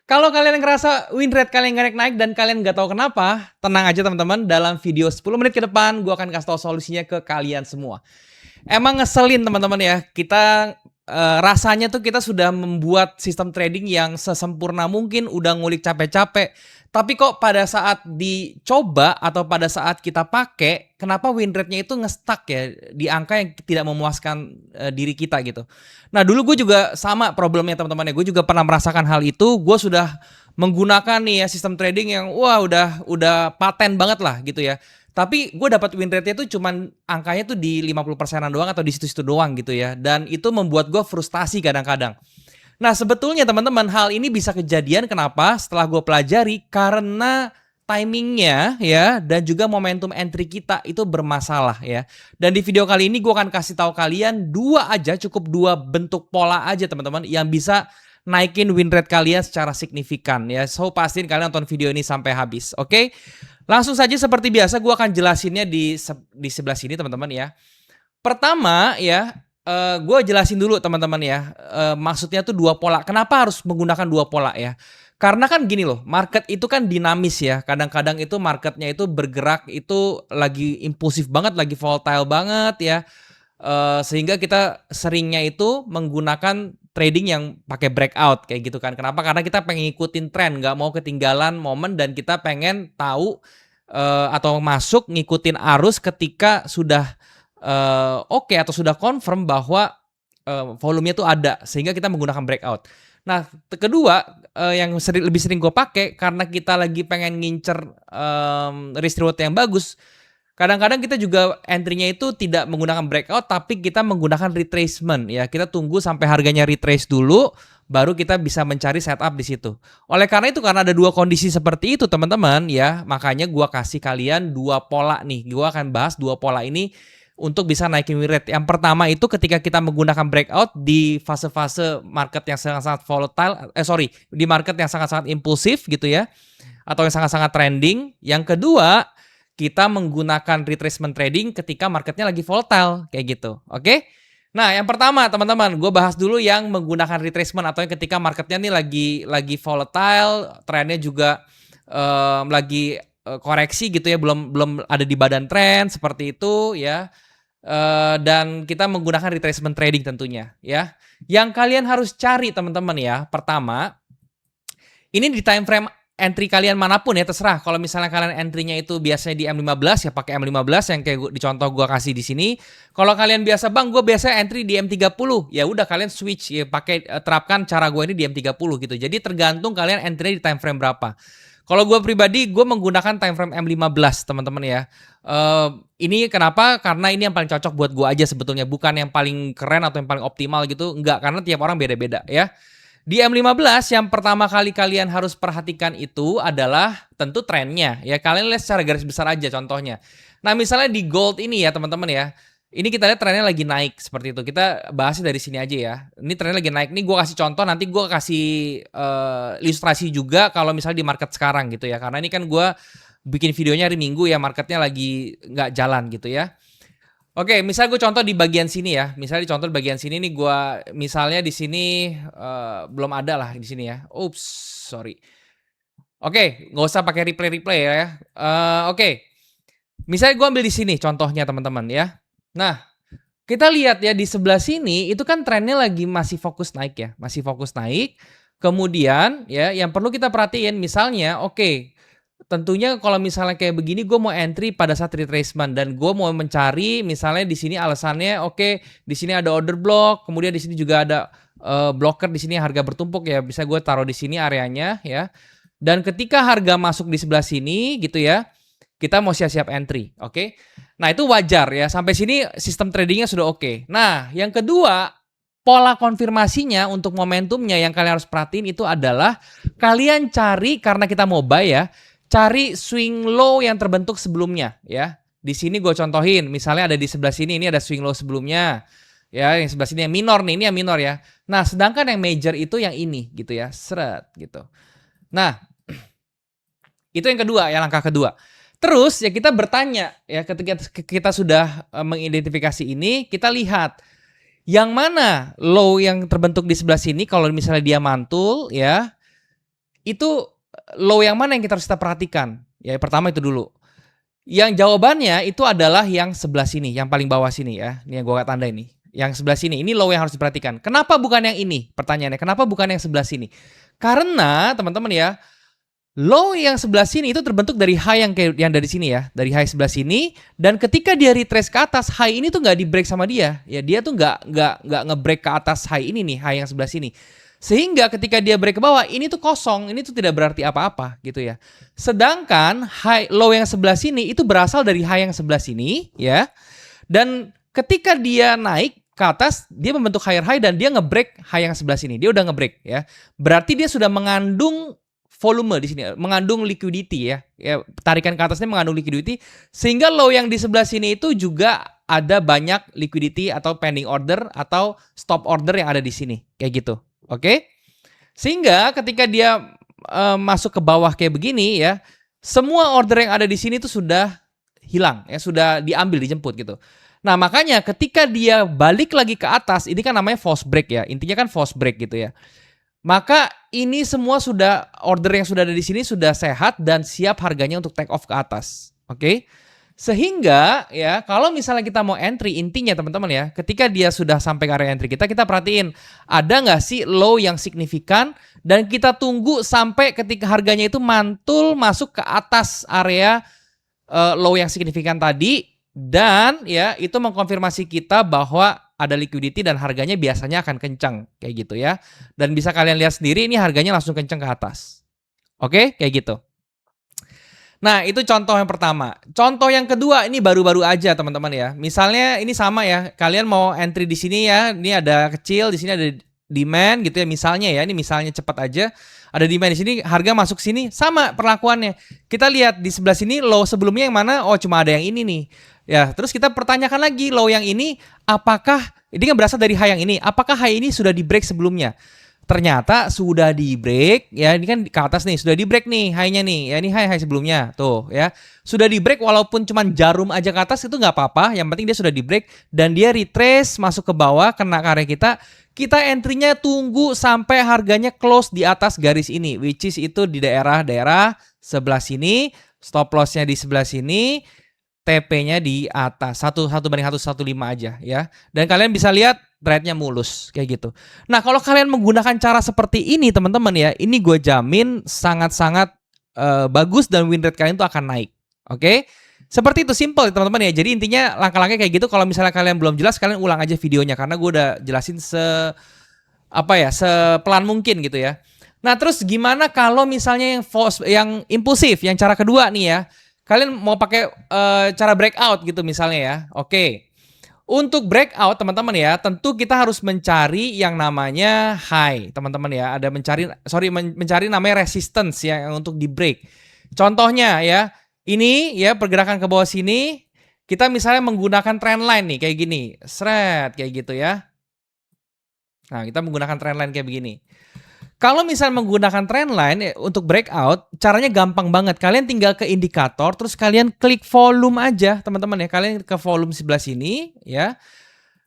Kalau kalian ngerasa win rate kalian nggak naik-naik dan kalian nggak tahu kenapa, tenang aja teman-teman, dalam video 10 menit ke depan gue akan kasih tahu solusinya ke kalian semua. Emang ngeselin teman-teman ya, kita rasanya tuh kita sudah membuat sistem trading yang sesempurna mungkin, udah ngulik capek-capek, tapi kok pada saat dicoba atau pada saat kita pakai, kenapa win rate-nya itu nge-stuck ya di angka yang tidak memuaskan diri kita gitu. Nah dulu gue juga sama problemnya teman-teman ya, gue juga pernah merasakan hal itu. Gue sudah menggunakan nih ya sistem trading yang wah udah paten banget lah gitu ya. Tapi gue dapat win rate-nya tuh cuman angkanya tuh di 50%-an doang atau di situ-situ doang gitu ya. Dan itu membuat gue frustasi kadang-kadang. Nah sebetulnya teman-teman hal ini bisa kejadian kenapa setelah gue pelajari karena timingnya ya dan juga momentum entry kita itu bermasalah ya. Dan di video kali ini gue akan kasih tahu kalian cukup dua bentuk pola aja teman-teman yang bisa naikin win rate kalian secara signifikan ya. So pastiin kalian nonton video ini sampai habis, oke? Langsung saja seperti biasa gue akan jelasinnya di sebelah sini teman-teman ya. Pertama ya, gue jelasin dulu teman-teman ya, maksudnya tuh dua pola. Kenapa harus menggunakan dua pola ya? Karena kan gini loh, market itu kan dinamis ya. Kadang-kadang itu marketnya itu bergerak itu lagi impulsif banget, lagi volatile banget ya. Sehingga kita seringnya itu menggunakan trading yang pakai breakout kayak gitu kan. Kenapa? Karena kita pengen ngikutin tren, nggak mau ketinggalan momen dan kita pengen tahu atau masuk ngikutin arus ketika sudah oke atau sudah confirm bahwa volumenya tuh ada sehingga kita menggunakan breakout. Nah, kedua yang lebih sering gue pakai karena kita lagi pengen ngincer risk reward yang bagus. Kadang-kadang kita juga entry-nya itu tidak menggunakan breakout tapi kita menggunakan retracement ya. Kita tunggu sampai harganya retrace dulu baru kita bisa mencari setup di situ. Oleh karena itu karena ada dua kondisi seperti itu teman-teman ya, makanya gua kasih kalian dua pola nih. Gua akan bahas dua pola ini untuk bisa naikin win rate. Yang pertama itu ketika kita menggunakan breakout di fase-fase market yang sangat-sangat volatile, di market yang sangat-sangat impulsif gitu ya, atau yang sangat-sangat trending. Yang kedua, kita menggunakan retracement trading ketika marketnya lagi volatile kayak gitu, oke? Nah, yang pertama teman-teman, gue bahas dulu yang menggunakan retracement atau yang ketika marketnya nih lagi volatile, trennya juga lagi koreksi gitu ya, belum ada di badan tren seperti itu ya. Dan kita menggunakan retracement trading tentunya ya. Yang kalian harus cari teman-teman ya, pertama ini di time frame entry kalian manapun ya, terserah. Kalau misalnya kalian entry-nya itu biasanya di M15 ya pakai M15 yang kayak di contoh gue kasih di sini. Kalau kalian biasa bang, gue biasa entry di M30. Ya udah kalian switch ya pakai terapkan cara gue ini di M30 gitu. Jadi tergantung kalian entry di time frame berapa. Kalau gue pribadi, gue menggunakan time frame M15 teman-teman ya. Ini kenapa? Karena ini yang paling cocok buat gue aja sebetulnya. Bukan yang paling keren atau yang paling optimal gitu. Enggak, karena tiap orang beda-beda ya. Di M15 yang pertama kali kalian harus perhatikan itu adalah tentu trennya ya. Kalian lihat secara garis besar aja contohnya. Nah misalnya di gold ini ya teman-teman ya. Ini kita lihat trennya lagi naik seperti itu. Kita bahasnya dari sini aja ya. Ini trennya lagi naik. Nih gue kasih contoh, nanti gue kasih ilustrasi juga kalau misalnya di market sekarang gitu ya. Karena ini kan gue bikin videonya hari Minggu ya, marketnya lagi nggak jalan gitu ya. Oke, misal gue contoh di bagian sini ya. Misalnya di contoh di bagian sini nih gue misalnya di sini belum ada lah di sini ya. Oops, sorry. Oke, nggak usah pakai replay ya. Oke. Misalnya gue ambil di sini contohnya teman-teman ya. Nah, kita lihat ya di sebelah sini itu kan trennya lagi masih fokus naik ya, masih fokus naik. Kemudian ya yang perlu kita perhatiin misalnya oke, tentunya kalau misalnya kayak begini gue mau entry pada saat retracement dan gue mau mencari misalnya di sini alasannya oke, di sini ada order block, kemudian di sini juga ada blocker di sini harga bertumpuk ya, bisa gue taruh di sini areanya ya. Dan ketika harga masuk di sebelah sini gitu ya, kita mau siap-siap entry, oke? Nah itu wajar ya, sampai sini sistem tradingnya sudah oke. Nah yang kedua, pola konfirmasinya untuk momentumnya yang kalian harus perhatiin itu adalah kalian cari, karena kita mau buy ya, cari swing low yang terbentuk sebelumnya ya. Di sini gue contohin, misalnya ada di sebelah sini, ini ada swing low sebelumnya. Ya, yang sebelah sini yang minor nih, ini yang minor ya. Nah, sedangkan yang major itu yang ini gitu ya, seret gitu. Nah, itu yang kedua ya, langkah kedua. Terus ya kita bertanya ya ketika kita sudah mengidentifikasi ini, kita lihat yang mana low yang terbentuk di sebelah sini kalau misalnya dia mantul ya. itu low yang mana yang kita perhatikan? Ya, pertama itu dulu. Yang jawabannya itu adalah yang sebelah sini, yang paling bawah sini ya. Ini yang gue tanda ini. Yang sebelah sini, ini low yang harus diperhatikan. Kenapa bukan yang ini? Pertanyaannya, kenapa bukan yang sebelah sini? Karena teman-teman ya, low yang sebelah sini itu terbentuk dari high yang dari sini ya, dari high sebelah sini. Dan ketika dia retrace ke atas, high ini tuh nggak di break sama dia. Ya dia tuh nggak nge-break ke atas high ini nih, high yang sebelah sini. Sehingga ketika dia break ke bawah, ini tuh kosong, ini tuh tidak berarti apa-apa gitu ya. Sedangkan low yang sebelah sini itu berasal dari high yang sebelah sini ya. Dan ketika dia naik ke atas, dia membentuk higher high dan dia nge-break high yang sebelah sini. Dia udah nge-break ya. Berarti dia sudah mengandung volume di sini, mengandung liquidity ya. Ya, tarikan ke atasnya mengandung liquidity sehingga low yang di sebelah sini itu juga ada banyak liquidity atau pending order atau stop order yang ada di sini. Kayak gitu. Oke, sehingga ketika dia masuk ke bawah kayak begini ya, semua order yang ada di sini tuh sudah hilang ya, sudah diambil, dijemput gitu. Nah makanya ketika dia balik lagi ke atas, ini kan namanya false break ya, intinya kan false break gitu ya. Maka ini semua sudah order yang sudah ada di sini sudah sehat dan siap harganya untuk take off ke atas. Oke. Sehingga ya kalau misalnya kita mau entry, intinya teman-teman ya, ketika dia sudah sampai ke area entry kita perhatiin ada nggak sih low yang signifikan dan kita tunggu sampai ketika harganya itu mantul masuk ke atas area low yang signifikan tadi dan ya itu mengkonfirmasi kita bahwa ada liquidity dan harganya biasanya akan kencang kayak gitu ya. Dan bisa kalian lihat sendiri ini harganya langsung kencang ke atas. Oke, kayak gitu. Nah, itu contoh yang pertama. Contoh yang kedua ini baru-baru aja teman-teman ya. Misalnya ini sama ya. Kalian mau entry di sini ya. Ini ada kecil, di sini ada demand gitu ya. Misalnya ya, ini misalnya cepat aja. Ada demand di sini, harga masuk sini sama perlakuannya. Kita lihat di sebelah sini low sebelumnya yang mana? Oh, cuma ada yang ini nih. Ya, terus kita pertanyakan lagi low yang ini apakah ini kan berasal dari high yang ini. Apakah high ini sudah di break sebelumnya? Ternyata sudah di break ya, ini kan ke atas nih, sudah di break nih high-nya nih. Ya ini high sebelumnya tuh ya. Sudah di break walaupun cuman jarum aja ke atas itu nggak apa-apa, yang penting dia sudah di break dan dia retrace masuk ke bawah kena karya kita. Kita entry-nya tunggu sampai harganya close di atas garis ini, which is itu di daerah sebelah sini, stop loss-nya di sebelah sini. TP-nya di atas 1/115 aja ya. Dan kalian bisa lihat trade-nya mulus kayak gitu. Nah, kalau kalian menggunakan cara seperti ini teman-teman ya, ini gue jamin sangat-sangat bagus dan win rate kalian itu akan naik. Oke? Seperti itu, simple teman-teman ya. Jadi intinya langkah-langkahnya kayak gitu. Kalau misalnya kalian belum jelas, kalian ulang aja videonya karena gue udah jelasin sepelan mungkin gitu ya. Nah, terus gimana kalau misalnya yang impulsif, yang cara kedua nih ya. Kalian mau pakai cara breakout gitu misalnya ya. Oke. Untuk breakout teman-teman ya, tentu kita harus mencari yang namanya high, teman-teman ya. Ada mencari namanya resistance ya yang untuk di break. Contohnya ya, ini ya pergerakan ke bawah sini, kita misalnya menggunakan trend line nih kayak gini. Sret kayak gitu ya. Nah, kita menggunakan trend line kayak begini. Kalau misalnya menggunakan trendline untuk breakout, caranya gampang banget. Kalian tinggal ke indikator, terus kalian klik volume aja, teman-teman ya. Kalian ke volume sebelah sini, ya.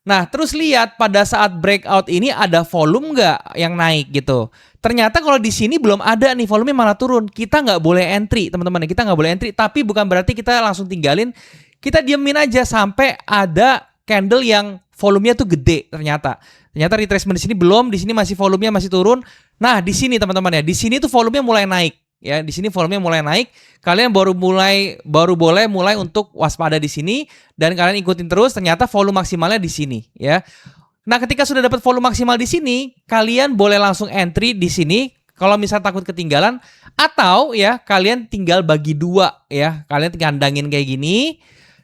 Nah, terus lihat pada saat breakout ini ada volume nggak yang naik gitu. Ternyata kalau di sini belum ada nih, volume malah turun. Kita nggak boleh entry, teman-teman. Kita nggak boleh entry, tapi bukan berarti kita langsung tinggalin. Kita diemin aja sampai ada candle yang volumenya tuh gede ternyata. Ternyata retracement di sini belum, di sini masih volumenya masih turun. Nah, di sini teman-teman ya, di sini tuh volumenya mulai naik. Ya, di sini volumenya mulai naik. Kalian baru boleh mulai untuk waspada di sini dan kalian ikutin terus. Ternyata volume maksimalnya di sini, ya. Nah, ketika sudah dapat volume maksimal di sini, kalian boleh langsung entry di sini. Kalau misalnya takut ketinggalan, atau ya kalian tinggal bagi dua, ya. Kalian tinggal kandangin kayak gini.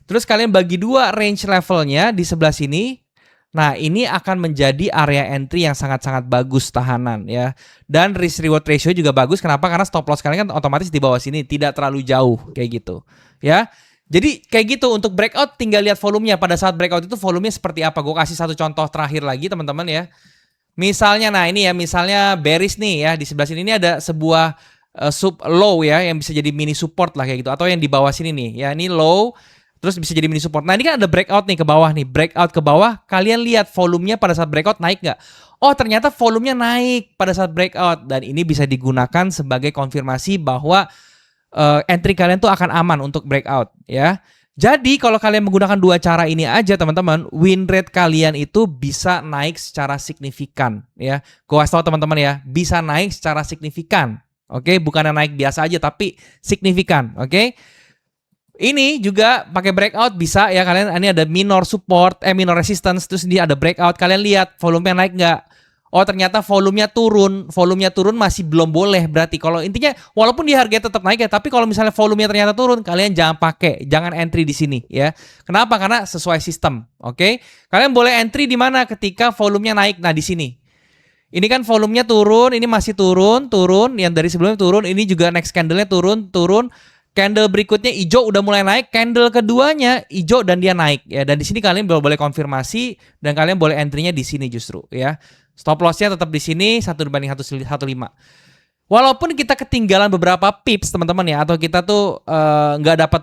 Terus kalian bagi dua range levelnya di sebelah sini. Nah, ini akan menjadi area entry yang sangat-sangat bagus tahanan ya. Dan risk reward ratio juga bagus. Kenapa? Karena stop loss kalian kan otomatis di bawah sini, tidak terlalu jauh kayak gitu. Ya. Jadi kayak gitu untuk breakout tinggal lihat volumenya. Pada saat breakout itu volumenya seperti apa? Gue kasih satu contoh terakhir lagi teman-teman ya. Misalnya nah ini ya, misalnya bearish nih ya, di sebelah sini ini ada sebuah sub low ya yang bisa jadi mini support lah kayak gitu, atau yang di bawah sini nih. Ya, ini low. Terus bisa jadi mini support. Nah ini kan ada breakout nih ke bawah nih. Breakout ke bawah, kalian lihat volumenya pada saat breakout naik nggak? Oh ternyata volumenya naik pada saat breakout. Dan ini bisa digunakan sebagai konfirmasi bahwa entry kalian tuh akan aman untuk breakout ya. Jadi kalau kalian menggunakan dua cara ini aja teman-teman, win rate kalian itu bisa naik secara signifikan ya. Gua kasih tahu teman-teman ya, bisa naik secara signifikan. Oke, bukan naik biasa aja tapi signifikan, oke? Ini juga pakai breakout bisa ya kalian. Ini ada minor support, minor resistance, terus ini ada breakout. Kalian lihat volumenya naik nggak? Oh ternyata volumenya turun masih belum boleh. Berarti kalau intinya walaupun di harga tetap naik ya, tapi kalau misalnya volumenya ternyata turun, kalian jangan entry di sini ya. Kenapa? Karena sesuai sistem, oke? Kalian boleh entry di mana ketika volumenya naik. Nah di sini. Ini kan volumenya turun, ini masih turun, yang dari sebelumnya turun, ini juga next candle-nya turun. Candle berikutnya hijau udah mulai naik, candle keduanya hijau dan dia naik ya. Dan di sini kalian boleh konfirmasi dan kalian boleh entry-nya di sini justru ya. Stop loss-nya tetap di sini 1/115. Walaupun kita ketinggalan beberapa pips teman-teman ya, atau kita tuh nggak dapat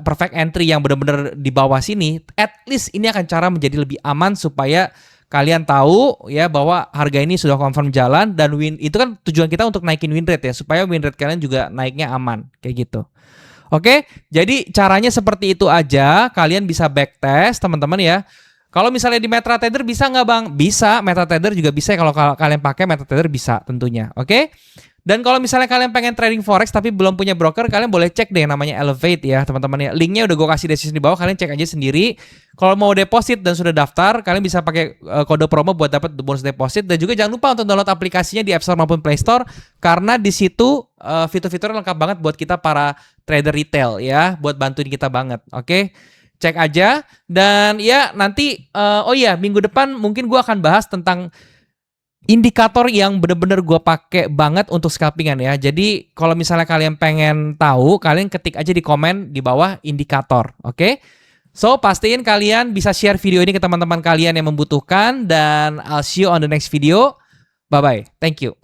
perfect entry yang benar-benar di bawah sini, at least ini akan cara menjadi lebih aman supaya kalian tahu ya bahwa harga ini sudah confirm jalan dan itu kan tujuan kita untuk naikin win rate ya, supaya win rate kalian juga naiknya aman kayak gitu. Oke, jadi caranya seperti itu aja. Kalian bisa backtest teman-teman ya. Kalau misalnya di MetaTrader bisa nggak bang? Bisa, MetaTrader juga bisa ya, kalau kalian pakai MetaTrader bisa tentunya. Oke. Dan kalau misalnya kalian pengen trading forex tapi belum punya broker, kalian boleh cek deh yang namanya Elevate ya teman-teman ya. Linknya udah gue kasih deskripsi di bawah, kalian cek aja sendiri. Kalau mau deposit dan sudah daftar, kalian bisa pakai kode promo buat dapat bonus deposit. Dan juga jangan lupa untuk download aplikasinya di App Store maupun Play Store, karena di situ fitur-fiturnya lengkap banget buat kita para trader retail ya, buat bantuin kita banget. Oke. Cek aja. Dan ya nanti minggu depan mungkin gue akan bahas tentang indikator yang bener-bener gue pakai banget untuk scalpingan ya. Jadi kalau misalnya kalian pengen tahu, kalian ketik aja di komen di bawah indikator, oke? So pastiin kalian bisa share video ini ke teman-teman kalian yang membutuhkan, dan I'll see you on the next video. Bye bye, thank you.